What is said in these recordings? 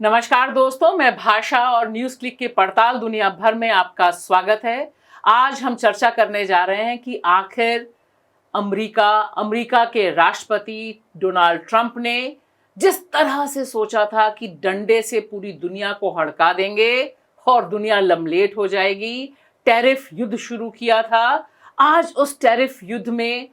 नमस्कार दोस्तों, मैं भाषा और न्यूज़ क्लिक के पड़ताल दुनिया भर में आपका स्वागत है। आज हम चर्चा करने जा रहे हैं कि आखिर अमेरिका के राष्ट्रपति डोनाल्ड ट्रंप ने जिस तरह से सोचा था कि डंडे से पूरी दुनिया को हड़का देंगे और दुनिया लमलेट हो जाएगी, टैरिफ युद्ध शुरू किया था। आज उस टैरिफ युद्ध में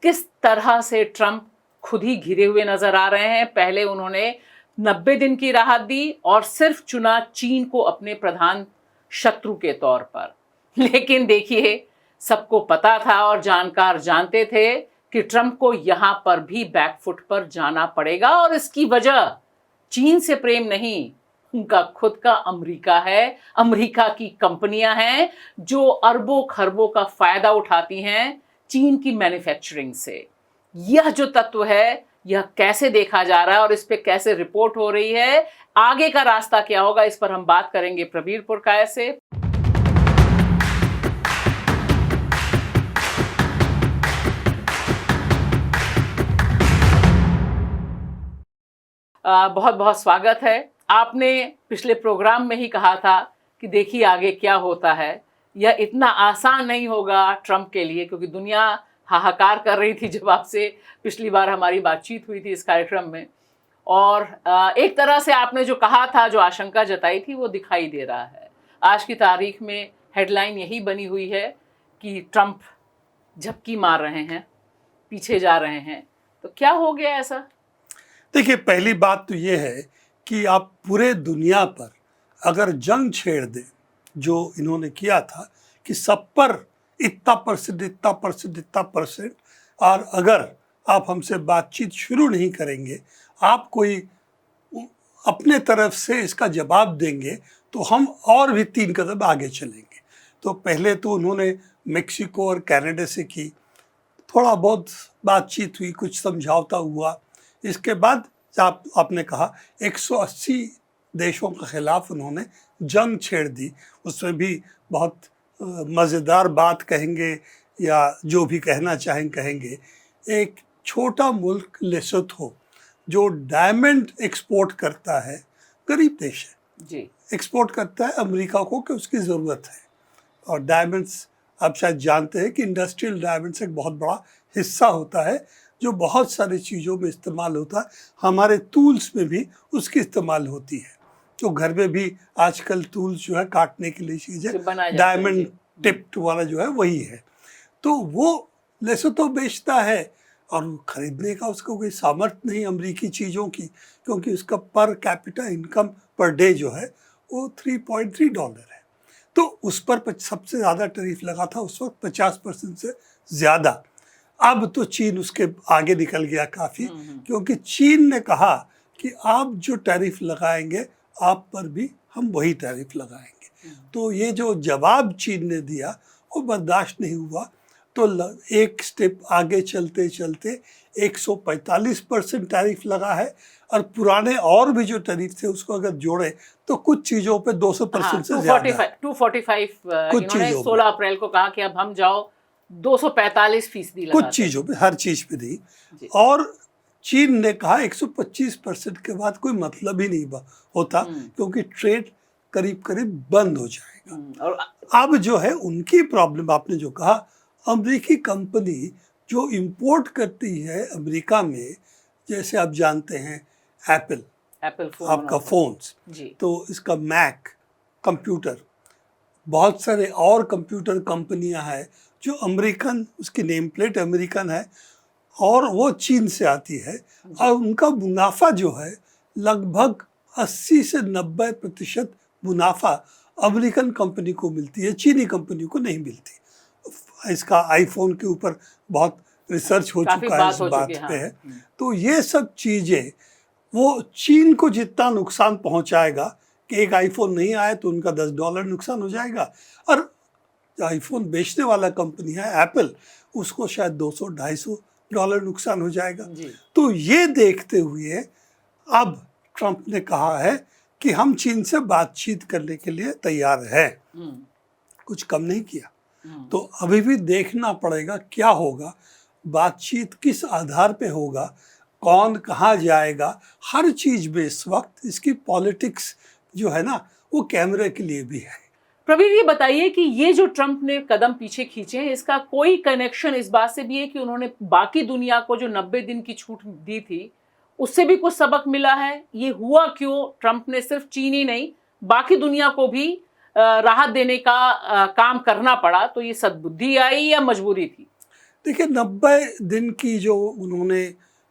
किस तरह से ट्रंप खुद ही घिरे हुए नजर आ रहे हैं। पहले उन्होंने 90 दिन की राहत दी और सिर्फ चुना चीन को अपने प्रधान शत्रु के तौर पर। लेकिन देखिए, सबको पता था और जानकार जानते थे कि ट्रंप को यहां पर भी बैकफुट पर जाना पड़ेगा और इसकी वजह चीन से प्रेम नहीं, उनका खुद का अमेरिका है। अमेरिका की कंपनियां हैं जो अरबों खरबों का फायदा उठाती हैं चीन की मैन्युफैक्चरिंग से। यह जो तत्व है, यह कैसे देखा जा रहा है और इस पे कैसे रिपोर्ट हो रही है, आगे का रास्ता क्या होगा, इस पर हम बात करेंगे प्रवीर पुरकाय से। बहुत बहुत स्वागत है। आपने पिछले प्रोग्राम में ही कहा था कि देखिए आगे क्या होता है। यह इतना आसान नहीं होगा ट्रंप के लिए, क्योंकि दुनिया हाहाकार कर रही थी जब आपसे पिछली बार हमारी बातचीत हुई थी इस कार्यक्रम में। और एक तरह से आपने जो कहा था, जो आशंका जताई थी, वो दिखाई दे रहा है। आज की तारीख में हेडलाइन यही बनी हुई है कि ट्रंप झपकी मार रहे हैं, पीछे जा रहे हैं। तो क्या हो गया ऐसा? देखिए, पहली बात तो ये है कि आप पूरे दुनिया पर अगर जंग छेड़ दें, जो इन्होंने किया था कि सब पर इतना परसेंट, और अगर आप हमसे बातचीत शुरू नहीं करेंगे, आप कोई अपने तरफ से इसका जवाब देंगे, तो हम और भी 3 कदम आगे चलेंगे। तो पहले तो उन्होंने मेक्सिको और कनाडा से की, थोड़ा बहुत बातचीत हुई, कुछ समझौता हुआ। इसके बाद आपने कहा 180 देशों के खिलाफ उन्होंने जंग छेड़ दी। उसमें भी बहुत मज़ेदार बात कहेंगे या जो भी कहना चाहें कहेंगे। एक छोटा मुल्क लेसोथो जो डायमंड एक्सपोर्ट करता है, गरीब देश है जी, एक्सपोर्ट करता है अमेरिका को कि उसकी ज़रूरत है। और डायमंड्स आप शायद जानते हैं कि इंडस्ट्रियल डायमंड्स एक बहुत बड़ा हिस्सा होता है जो बहुत सारी चीज़ों में इस्तेमाल होता है। हमारे टूल्स में भी उसकी इस्तेमाल होती है। तो घर में भी आजकल टूल्स जो है काटने के लिए चीज़ें डायमंड टिप्ड वाला जो है वही है। तो वो लेसोथो बेचता है और ख़रीदने का उसको कोई सामर्थ्य नहीं अमेरिकी चीज़ों की, क्योंकि उसका per capita income per day जो है वो $3.3 है। तो उस पर सबसे ज़्यादा टैरिफ लगा था उस वक्त, 50% से ज़्यादा। अब तो चीन उसके आगे निकल गया काफ़ी, क्योंकि चीन ने कहा कि आप जो टैरिफ लगाएंगे आप पर भी हम वही टैरिफ लगाएंगे। तो ये जो जवाब चीन ने दिया वो बर्दाश्त नहीं हुआ। तो एक स्टेप आगे चलते चलते 145% टैरिफ लगा है, और पुराने और भी जो टैरिफ थे उसको अगर जोड़े तो कुछ चीज़ों पे 200% से ज़्यादा। 245 इन्होंने 16 अप्रैल को कहा कि अब हम जाओ 245% कुछ चीज़ों पे, हर चीज़ पे नहीं। और चीन ने कहा 125% के बाद कोई मतलब ही नहीं होता, क्योंकि ट्रेड करीब करीब बंद हो जाएगा। और अब जो है उनकी प्रॉब्लम, आपने जो कहा, अमेरिकी कंपनी जो इंपोर्ट करती है अमेरिका में, जैसे आप जानते हैं एप्पल फोन, आपका फोन्स, तो इसका मैक कंप्यूटर, बहुत सारे और कंप्यूटर कंपनियां हैं जो अमेरिकन, उसकी नेम प्लेट अमेरिकन है और वो चीन से आती है। और उनका मुनाफा जो है लगभग 80 से 90% मुनाफा अमेरिकन कंपनी को मिलती है, चीनी कंपनी को नहीं मिलती। इसका आईफोन के ऊपर बहुत रिसर्च हो चुका है, इस बात पे है। तो ये सब चीज़ें वो चीन को जितना नुकसान पहुंचाएगा कि एक आईफोन नहीं आए तो उनका $10 नुकसान हो जाएगा, और आईफोन बेचने वाला कंपनी है एप्पल, उसको शायद $200-250 नुकसान हो जाएगा। तो ये देखते हुए अब ट्रंप ने कहा है कि हम चीन से बातचीत करने के लिए तैयार हैं, कुछ कम नहीं किया। तो अभी भी देखना पड़ेगा क्या होगा, बातचीत किस आधार पे होगा। कौन कहाँ जाएगा, हर चीज़ में इस वक्त इसकी पॉलिटिक्स जो है ना वो कैमरे के लिए भी है। प्रवीण, ये बताइए कि ये जो ट्रंप ने कदम पीछे खींचे हैं, इसका कोई कनेक्शन इस बात से भी है कि उन्होंने बाकी दुनिया को जो 90 दिन की छूट दी थी उससे भी कुछ सबक मिला है? ये हुआ क्यों? ट्रंप ने सिर्फ चीन ही नहीं बाकी दुनिया को भी राहत देने का काम करना पड़ा, तो ये सद्बुद्धि आई या मजबूरी थी? देखिए, 90 दिन की जो उन्होंने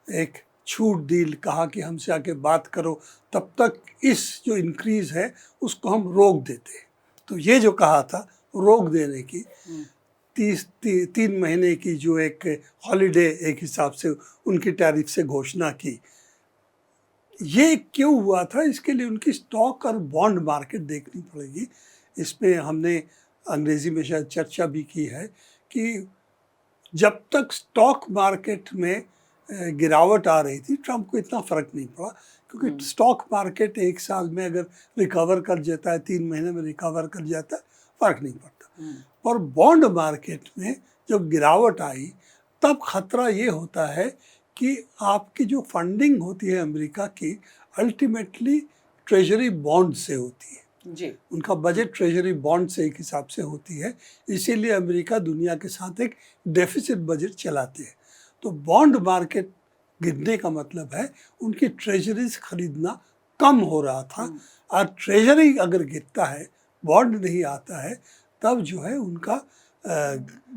एक छूट दी, कहा कि हमसे आके बात करो, तब तक इस जो इंक्रीज है उसको हम रोक देते। तो ये जो कहा था रोक देने की, 3 महीने की जो एक हॉलीडे एक हिसाब से उनकी टैरिफ से घोषणा की, ये क्यों हुआ था? इसके लिए उनकी स्टॉक और बॉन्ड मार्केट देखनी पड़ेगी। इस पे हमने अंग्रेजी में शायद चर्चा भी की है कि जब तक स्टॉक मार्केट में गिरावट आ रही थी ट्रंप को इतना फ़र्क नहीं पड़ा, क्योंकि स्टॉक मार्केट एक साल में अगर रिकवर कर जाता है, 3 महीने में रिकवर कर जाता है, फ़र्क नहीं पड़ता। और बॉन्ड मार्केट में जब गिरावट आई तब ख़तरा ये होता है कि आपकी जो फंडिंग होती है अमेरिका की, अल्टीमेटली ट्रेजरी बॉन्ड से होती है जी। उनका बजट ट्रेजरी बॉन्ड से एक हिसाब से होती है, इसीलिए अमेरिका दुनिया के साथ एक डेफिसिट बजट चलाते हैं। तो बॉन्ड मार्केट गिरने का मतलब है उनकी ट्रेजरीज खरीदना कम हो रहा था, और ट्रेजरी अगर गिरता है, बॉन्ड नहीं आता है, तब जो है उनका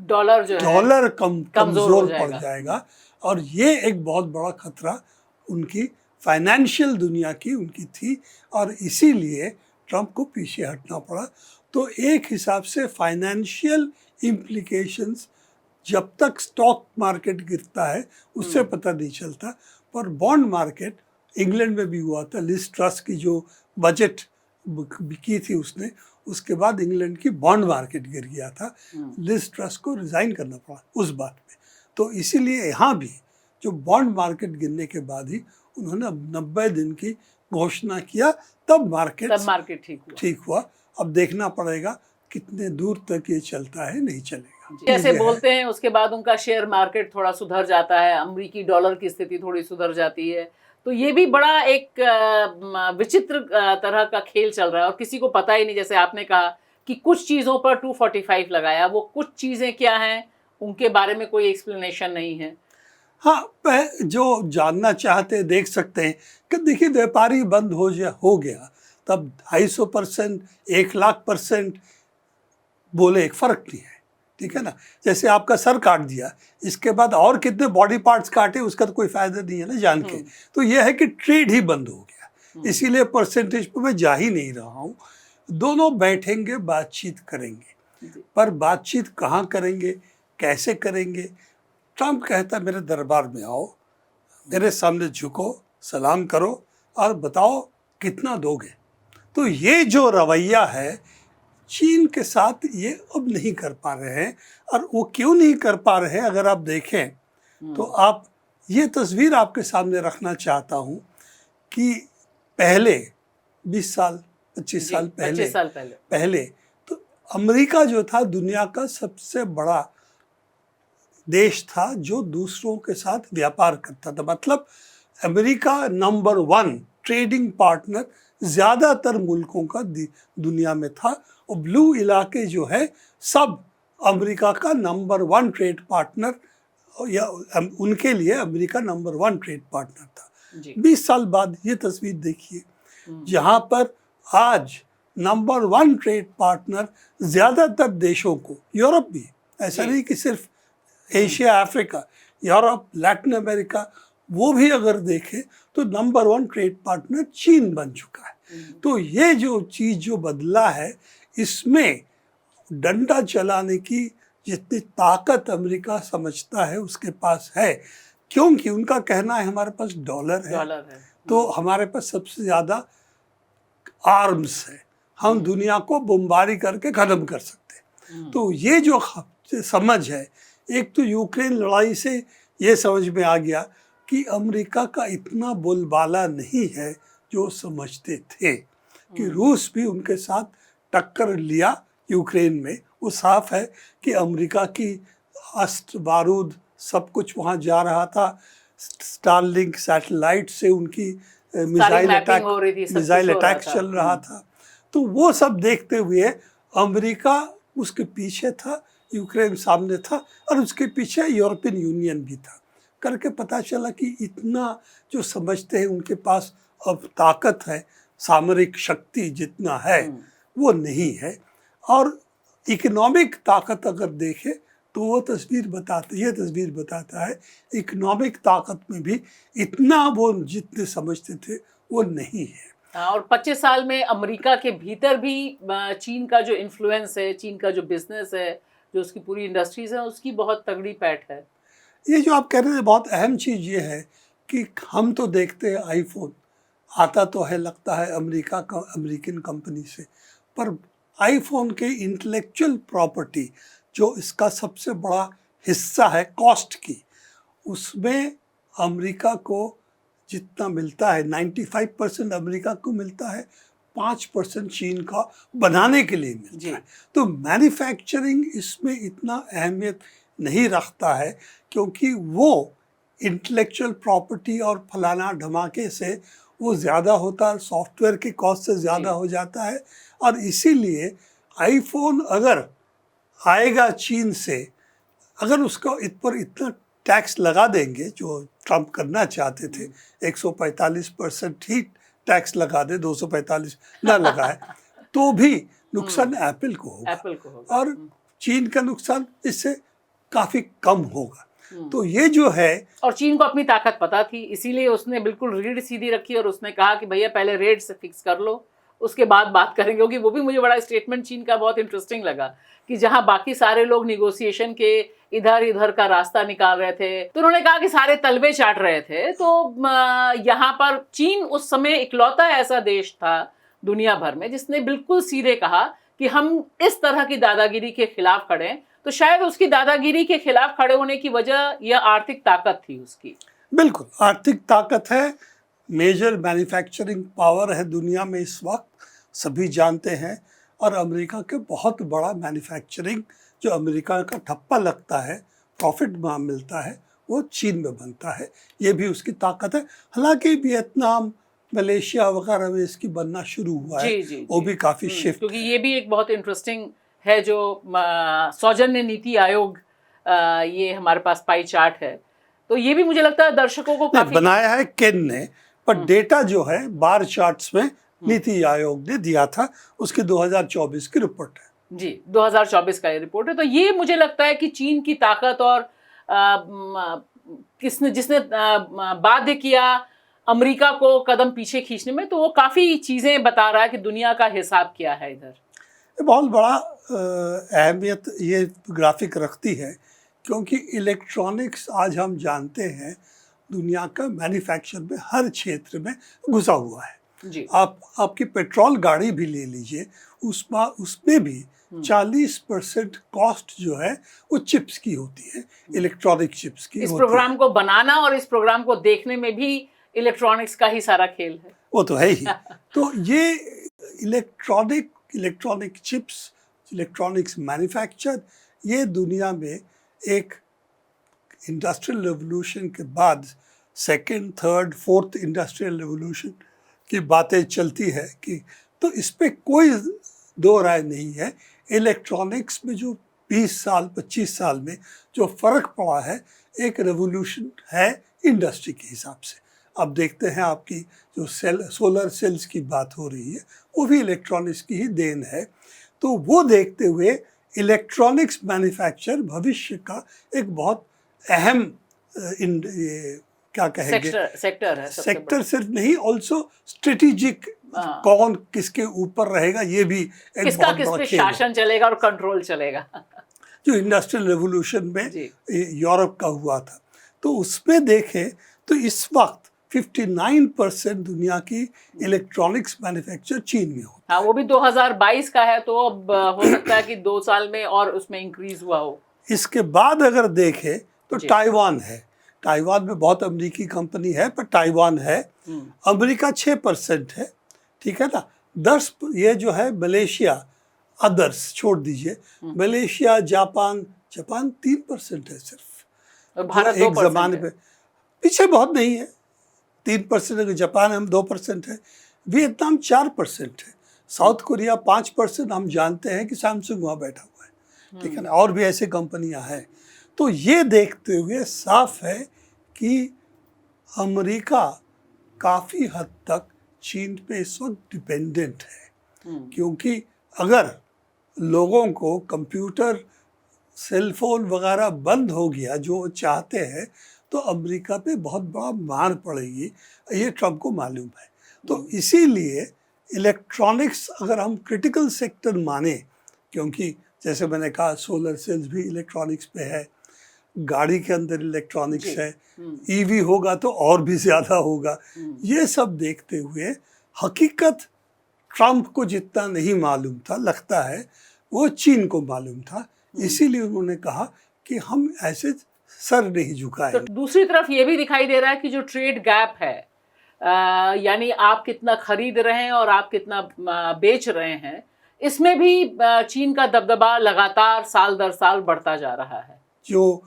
डॉलर कमज़ोर पड़ जाएगा। और ये एक बहुत बड़ा खतरा उनकी फाइनेंशियल दुनिया की उनकी थी, और इसीलिए ट्रंप को पीछे हटना पड़ा। तो एक हिसाब से फाइनेंशियल इम्प्लीकेशंस जब तक स्टॉक मार्केट गिरता है उससे पता नहीं चलता, पर बॉन्ड मार्केट इंग्लैंड में भी हुआ था। लिज ट्रस की जो बजट की थी उसने, उसके बाद इंग्लैंड की बॉन्ड मार्केट गिर गया था। लिज ट्रस को रिज़ाइन करना पड़ा उस बात में। तो इसीलिए यहाँ भी जो बॉन्ड मार्केट गिरने के बाद ही उन्होंने 90 दिन की घोषणा किया, तब मार्केट ठीक हुआ। अब देखना पड़ेगा कितने दूर तक ये चलता है, नहीं चलेगा। जैसे बोलते हैं उसके बाद उनका शेयर मार्केट थोड़ा सुधर जाता है, अमेरिकी डॉलर की स्थिति थोड़ी सुधर जाती है। तो ये भी बड़ा एक विचित्र तरह का खेल चल रहा है और किसी को पता ही नहीं। जैसे आपने कहा कि कुछ चीज़ों पर 245 लगाया, वो कुछ चीज़ें क्या हैं उनके बारे में कोई एक्सप्लेनेशन नहीं है। हाँ, जो जानना चाहते देख सकते हैं कि देखिए, व्यापारी बंद हो गया तब 250%, 1,00,000% बोले, एक फ़र्क नहीं है, ठीक है ना। जैसे आपका सर काट दिया, इसके बाद और कितने बॉडी पार्ट्स काटे उसका तो कोई फ़ायदा नहीं है ना जान के। तो यह है कि ट्रेड ही बंद हो गया, इसीलिए परसेंटेज पर मैं जा ही नहीं रहा हूँ। दोनों बैठेंगे, बातचीत करेंगे, पर बातचीत कहाँ करेंगे, कैसे करेंगे? ट्रंप कहता मेरे दरबार में आओ, मेरे सामने झुको, सलाम करो और बताओ कितना दोगे। तो ये जो रवैया है चीन के साथ, ये अब नहीं कर पा रहे हैं। और वो क्यों नहीं कर पा रहे हैं अगर आप देखें तो आप ये तस्वीर आपके सामने रखना चाहता हूँ कि पहले 20 साल 25 साल पहले तो अमेरिका जो था दुनिया का सबसे बड़ा देश था जो दूसरों के साथ व्यापार करता था। मतलब अमेरिका नंबर 1 ट्रेडिंग पार्टनर ज़्यादातर मुल्कों का दुनिया में था, और ब्लू इलाके जो है सब अमेरिका का नंबर 1 ट्रेड पार्टनर, या उनके लिए अमेरिका नंबर 1 ट्रेड पार्टनर था। 20 साल बाद ये तस्वीर देखिए, जहाँ पर आज नंबर 1 ट्रेड पार्टनर ज़्यादातर देशों को, यूरोप भी, ऐसा नहीं कि सिर्फ Asia, Africa, Europe, Latin America, वो भी अगर देखें तो नंबर 1 ट्रेड पार्टनर चीन बन चुका है। तो ये जो चीज़ जो बदला है, इसमें डंडा चलाने की जितनी ताकत अमेरिका समझता है उसके पास है, क्योंकि उनका कहना है हमारे पास डॉलर है। तो हमारे पास सबसे ज़्यादा आर्म्स है, हम दुनिया को बमबारी करके ख़त्म कर सकते हैं। तो ये जो समझ है, एक तो यूक्रेन लड़ाई से ये समझ में आ गया कि अमेरिका का इतना बोलबाला नहीं है जो समझते थे, कि रूस भी उनके साथ टक्कर लिया यूक्रेन में। वो साफ है कि अमेरिका की अस्त्र बारूद सब कुछ वहाँ जा रहा था। स्टारलिंक सैटेलाइट से उनकी सारी मैपिंग हो रही थी, सब मिसाइल कुछ हो रहा अटैक था। चल रहा था। तो वो सब देखते हुए अमेरिका उसके पीछे था, यूक्रेन सामने था, और उसके पीछे यूरोपियन यूनियन भी था। करके पता चला कि इतना जो समझते हैं उनके पास अब ताकत है, सामरिक शक्ति जितना है वो नहीं है। और इकोनॉमिक ताकत अगर देखें तो वो ये तस्वीर बताता है इकोनॉमिक ताकत में भी इतना वो जितने समझते थे वो नहीं है। और 25 साल में अमेरिका के भीतर भी चीन का जो इन्फ्लुएंस है, चीन का जो बिजनेस है, जो उसकी पूरी इंडस्ट्रीज है, उसकी बहुत तगड़ी पैठ है। ये जो आप कह रहे थे बहुत अहम चीज़ ये है कि हम तो देखते हैं आईफोन आता तो है, लगता है अमेरिकन कंपनी से, पर आईफोन के इंटेलेक्चुअल प्रॉपर्टी जो इसका सबसे बड़ा हिस्सा है कॉस्ट की, उसमें अमेरिका को जितना मिलता है 95% अमेरिका को मिलता है, 5% चीन का बनाने के लिए मिलता है। तो मैन्युफैक्चरिंग इसमें इतना अहमियत नहीं रखता है, क्योंकि वो इंटेलेक्चुअल प्रॉपर्टी और फलाना धमाके से वो ज़्यादा होता है, सॉफ्टवेयर के कॉस्ट से ज़्यादा हो जाता है। और इसीलिए आईफोन अगर आएगा चीन से, अगर उसको इत पर इतना टैक्स लगा देंगे जो ट्रम्प करना चाहते थे, 145% ही टैक्स लगा दे, 245 ना लगाए, तो भी नुकसान एप्पल को होगा, और चीन का नुकसान इससे काफ़ी कम होगा। तो ये जो है, और चीन को अपनी ताकत पता थी, इसीलिए उसने बिल्कुल रीढ़ सीधी रखी और उसने कहा कि भैया पहले रेट से फिक्स कर लो, उसके बाद बात करेंगे। क्योंकि वो भी मुझे बड़ा स्टेटमेंट चीन का बहुत इंटरेस्टिंग लगा कि जहां बाकी सारे लोग निगोशिएशन के इधर का रास्ता निकाल रहे थे, तो उन्होंने कहा कि सारे तलवे चाट रहे थे। तो यहाँ पर चीन उस समय इकलौता ऐसा देश था दुनिया भर में जिसने बिल्कुल सीधे कहा कि हम इस तरह की दादागिरी के खिलाफ खड़े हैं। तो शायद उसकी दादागिरी के खिलाफ खड़े होने की वजह यह आर्थिक ताकत थी उसकी। बिल्कुल आर्थिक ताकत है, मेजर मैन्युफैक्चरिंग पावर है दुनिया में इस वक्त, सभी जानते हैं। और अमेरिका के बहुत बड़ा मैन्युफैक्चरिंग जो अमेरिका का ठप्पा लगता है, प्रॉफिट मिलता है, वो चीन में बनता है। ये भी उसकी ताकत है। हालांकि वियतनाम, मलेशिया वगैरह में इसकी बनना शुरू हुआ है, वो भी काफ़ी शिफ्ट। क्योंकि ये भी एक बहुत इंटरेस्टिंग है जो सौजन्य नीति आयोग, ये हमारे पास पाई चार्ट है, तो ये भी मुझे लगता है दर्शकों को काफी बनाया है केन ने, पर डेटा जो है बार चार्ट्स में नीति आयोग ने दिया था, उसकी 2024 की रिपोर्ट है। जी, 2024 का ये रिपोर्ट है। तो ये मुझे लगता है कि चीन की ताकत और जिसने बाध्य किया अमेरिका को कदम पीछे खींचने में, तो वो काफी चीजें बता रहा है कि दुनिया का हिसाब क्या है इधर। बहुत बड़ा अहमियत ये ग्राफिक रखती है, क्योंकि इलेक्ट्रॉनिक्स आज हम जानते हैं दुनिया का मैन्युफैक्चर में हर क्षेत्र में घुसा हुआ है। जी। आपकी पेट्रोल गाड़ी भी ले लीजिए, उसमें भी 40% कॉस्ट जो है वो चिप्स की होती है, इलेक्ट्रॉनिक चिप्स की। इस प्रोग्राम को बनाना और इस प्रोग्राम को देखने में भी इलेक्ट्रॉनिक्स का ही सारा खेल है। वो तो है ही। तो ये इलेक्ट्रॉनिक चिप्स, इलेक्ट्रॉनिक्स मैन्युफैक्चर, ये दुनिया में एक इंडस्ट्रियल रेवोल्यूशन के बाद second, third, fourth industrial revolution की बातें चलती है कि, तो इस पे कोई दो राय नहीं है। इलेक्ट्रॉनिक्स में जो 20 साल 25 साल में जो फ़र्क पड़ा है, एक रेवोल्यूशन है इंडस्ट्री के हिसाब से। अब देखते हैं आपकी जो सोलर सेल्स की बात हो रही है, वो भी इलेक्ट्रॉनिक्स की ही देन है। तो वो देखते हुए इलेक्ट्रॉनिक्स मैन्युफैक्चर भविष्य का एक बहुत अहम क्या कहेंगे सेक्टर है। सेक्टर सिर्फ नहीं, ऑल्सो स्ट्रेटेजिक, कौन किसके ऊपर रहेगा, ये भी एक किसका बहुत किस बड़ा पे खेल है। शासन चलेगा और कंट्रोल चलेगा। जो इंडस्ट्रियल रेवोल्यूशन में यूरोप का हुआ था, तो उसमें देखें तो इस वक्त 59% दुनिया की इलेक्ट्रॉनिक्स मैन्युफैक्चर चीन में हो। हाँ, वो भी 2022 का है, तो अब हो सकता है कि 2 साल में और उसमें इंक्रीज हुआ हो। इसके बाद अगर देखें तो ताइवान है। ताइवान में बहुत अमेरिकी कंपनी है, पर ताइवान है। अमेरिका 6% है, ठीक है ना। 10 ये जो है मलेशिया, अदर्स छोड़ दीजिए, मलेशिया, जापान 3% है सिर्फ। और भारत एक ज़माने पे पीछे बहुत नहीं है, 3% है, जापान हम 2% है, वियतनाम 4% है, साउथ कोरिया 5%। हम जानते हैं कि सैमसंग वहाँ बैठा हुआ है, ठीक है ना, और भी ऐसे कंपनियां हैं। तो ये देखते हुए साफ है कि अमेरिका काफ़ी हद तक चीन पे इस वक्त डिपेंडेंट है, क्योंकि अगर लोगों को कंप्यूटर सेलफोन वगैरह बंद हो गया जो वो चाहते हैं, तो अमेरिका पे बहुत बड़ा मार पड़ेगी, ये ट्रम्प को मालूम है। तो इसीलिए इलेक्ट्रॉनिक्स अगर हम क्रिटिकल सेक्टर माने, क्योंकि जैसे मैंने कहा सोलर सेल्स भी इलेक्ट्रॉनिक्स पे है, गाड़ी के अंदर इलेक्ट्रॉनिक्स है, ईवी होगा तो और भी ज़्यादा होगा। ये सब देखते हुए हकीकत ट्रम्प को जितना नहीं मालूम था, लगता है वो चीन को मालूम था। इसीलिए उन्होंने कहा कि हम ऐसे सर नहीं झुकाएंगे। तो दूसरी तरफ ये भी दिखाई दे रहा है कि जो ट्रेड गैप है, यानी आप कितना खरीद रहे हैं और आप कितना बेच रहे हैं, इसमें भी चीन का दबदबा लगातार साल दर साल बढ़ता जा रहा है। जो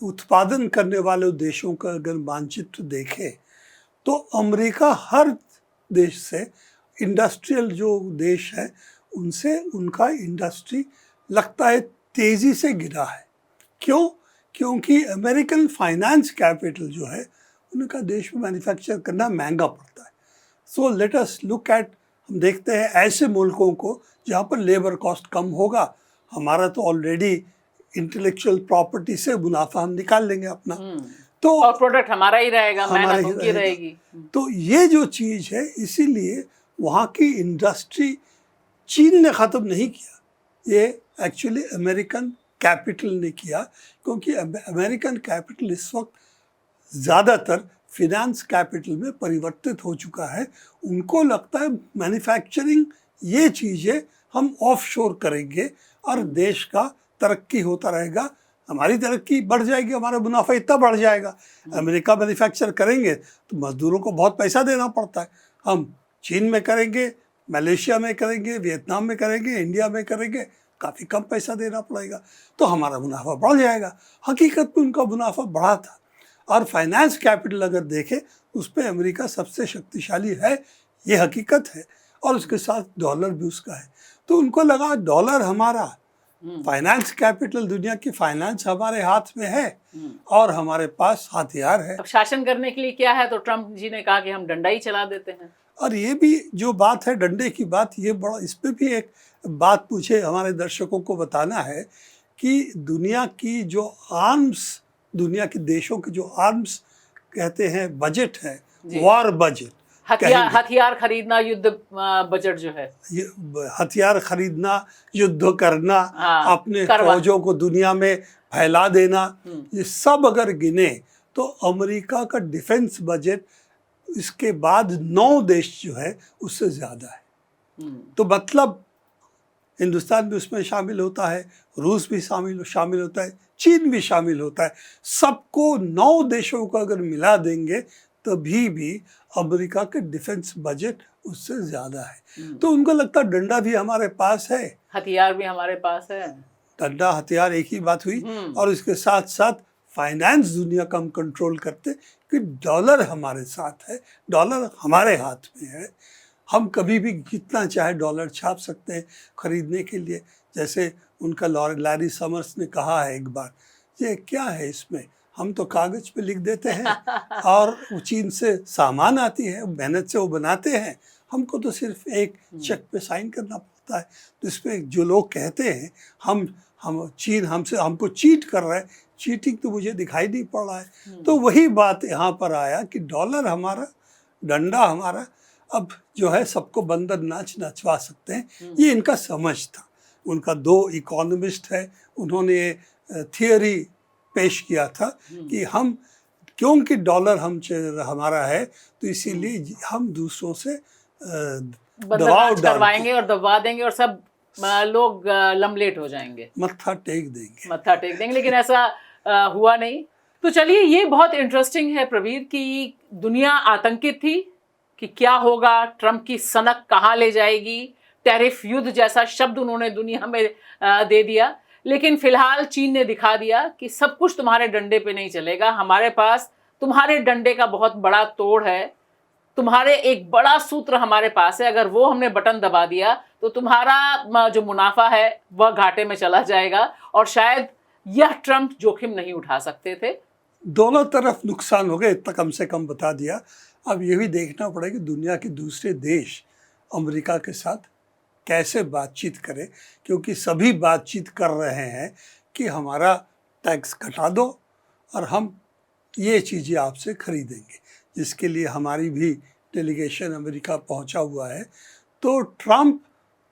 उत्पादन करने वाले देशों का अगर मानचित्र देखें तो अमेरिका हर देश से, इंडस्ट्रियल जो देश है उनसे उनका इंडस्ट्री लगता है तेज़ी से गिरा है। क्यों? क्योंकि अमेरिकन फाइनेंस कैपिटल जो है उनका देश में मैन्युफैक्चर करना महंगा पड़ता है। So let us look at, हम देखते हैं ऐसे मुल्कों को जहाँ पर लेबर कॉस्ट कम होगा। हमारा तो ऑलरेडी इंटेलेक्चुअल प्रॉपर्टी से मुनाफा हम निकाल लेंगे अपना, तो और प्रोडक्ट हमारा ही रहेगा, मेहनत उनकी रहेगी। तो ये जो चीज़ है, इसीलिए वहाँ की इंडस्ट्री चीन ने ख़त्म नहीं किया, ये एक्चुअली अमेरिकन कैपिटल ने किया, क्योंकि अमेरिकन कैपिटल इस वक्त ज़्यादातर फिनेंस कैपिटल में परिवर्तित हो चुका है। उनको लगता है मैन्युफैक्चरिंग ये चीज़ें हम ऑफशोर करेंगे और देश का तरक्की होता रहेगा, हमारी तरक्की बढ़ जाएगी, हमारा मुनाफा इतना बढ़ जाएगा। अमेरिका मैन्युफैक्चर करेंगे तो मज़दूरों को बहुत पैसा देना पड़ता है, हम चीन में करेंगे, मलेशिया में करेंगे, वियतनाम में करेंगे, इंडिया में करेंगे, काफ़ी कम पैसा देना पड़ेगा, तो हमारा मुनाफा बढ़ जाएगा। हकीकत में उनका मुनाफा बढ़ा था। और फाइनेंस कैपिटल अगर देखें उस पर अमेरिका सबसे शक्तिशाली है, ये हकीकत है, और उसके साथ डॉलर भी उसका है। तो उनको लगा डॉलर हमारा फाइनेंस कैपिटल, दुनिया की फाइनेंस हमारे हाथ में है और हमारे पास हथियार है। अब शासन करने के लिए क्या है, तो ट्रम्प जी ने कहा कि हम डंडा ही चला देते हैं। और ये भी जो बात है डंडे की बात, ये बड़ा, इस पे भी एक बात पूछे हमारे दर्शकों को बताना है कि दुनिया की जो आर्म्स, दुनिया के देशों के जो आर्म्स कहते हैं बजट है, वॉर बजट, हथियार खरीदना, युद्ध बजट जो है, ये हथियार खरीदना, युद्ध करना, अपने फौजों को दुनिया में फैला देना, ये सब अगर गिने तो अमेरिका का डिफेंस बजट इसके बाद 9 देश जो है उससे ज़्यादा है। तो मतलब हिंदुस्तान भी उसमें शामिल होता है, रूस भी शामिल होता है, चीन भी शामिल होता है। सबको 9 देशों को अगर मिला देंगे तभी भी अमेरिका के डिफेंस बजट उससे ज़्यादा है। तो उनको लगता है डंडा भी हमारे पास है, हथियार भी हमारे पास है। डंडा हथियार एक ही बात हुई, और इसके साथ साथ फाइनेंस दुनिया का हम कंट्रोल करते कि डॉलर हमारे साथ है, डॉलर हमारे हाथ में है, हम कभी भी कितना चाहे डॉलर छाप सकते हैं खरीदने के लिए। जैसे उनका लैरी समर्स ने कहा है एक बार, ये क्या है इसमें, हम तो कागज़ पे लिख देते हैं और चीन से सामान आती है, मेहनत से वो बनाते हैं, हमको तो सिर्फ एक चेक पे साइन करना पड़ता है। तो इस पर जो लोग कहते हैं हम चीन हमको चीट कर रहा है, चीटिंग तो मुझे दिखाई नहीं पड़ रहा है। तो वही बात यहाँ पर आया कि डॉलर हमारा, डंडा हमारा, अब जो है सबको बंदर नाच नचवा सकते हैं, ये इनका समझ था। उनका 2 इकोनॉमिस्ट है, उन्होंने थियोरी पेश किया था कि हम, क्योंकि डॉलर हमारा है तो इसीलिए हम दूसरों से दबाव करवाएंगे और दबा देंगे और सब लोग लमलेट हो जाएंगे, मत्था टेक देंगे। लेकिन ऐसा हुआ नहीं। तो चलिए, ये बहुत इंटरेस्टिंग है प्रवीर कि दुनिया आतंकित थी कि क्या होगा, ट्रम्प की सनक कहाँ ले जाएगी, टैरिफ युद्ध जैसा शब्द उन्होंने दुनिया में दे दिया। लेकिन फिलहाल चीन ने दिखा दिया कि सब कुछ तुम्हारे डंडे पे नहीं चलेगा, हमारे पास तुम्हारे डंडे का बहुत बड़ा तोड़ है, तुम्हारे एक बड़ा सूत्र हमारे पास है, अगर वो हमने बटन दबा दिया तो तुम्हारा जो मुनाफा है वह घाटे में चला जाएगा, और शायद यह ट्रंप जोखिम नहीं उठा सकते थे। दोनों तरफ नुकसान हो गए, इतना कम से कम बता दिया। अब ये भी देखना पड़ेगा कि दुनिया के दूसरे देश अमेरिका के साथ कैसे बातचीत करें, क्योंकि सभी बातचीत कर रहे हैं कि हमारा टैक्स घटा दो और हम ये चीज़ें आपसे खरीदेंगे, जिसके लिए हमारी भी डेलीगेशन अमेरिका पहुंचा हुआ है। तो ट्रंप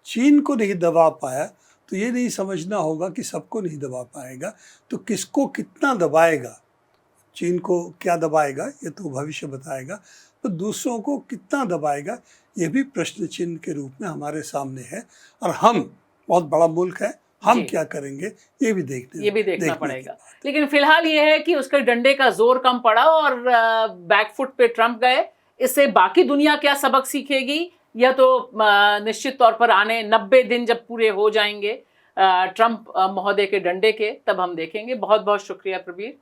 चीन को नहीं दबा पाया तो ये नहीं समझना होगा कि सबको नहीं दबा पाएगा, तो किसको कितना दबाएगा, चीन को क्या दबाएगा ये तो भविष्य बताएगा, तो दूसरों को कितना दबाएगा ये भी प्रश्न चिन्ह के रूप में हमारे सामने है। और हम बहुत बड़ा मुल्क है, हम क्या करेंगे ये भी देखना पड़ेगा। लेकिन फिलहाल ये है कि उसके डंडे का जोर कम पड़ा और बैकफुट पे ट्रंप गए। इससे बाकी दुनिया क्या सबक सीखेगी, यह तो निश्चित तौर पर आने 90 दिन जब पूरे हो जाएंगे ट्रंप महोदय के डंडे के, तब हम देखेंगे। बहुत बहुत शुक्रिया प्रवीर।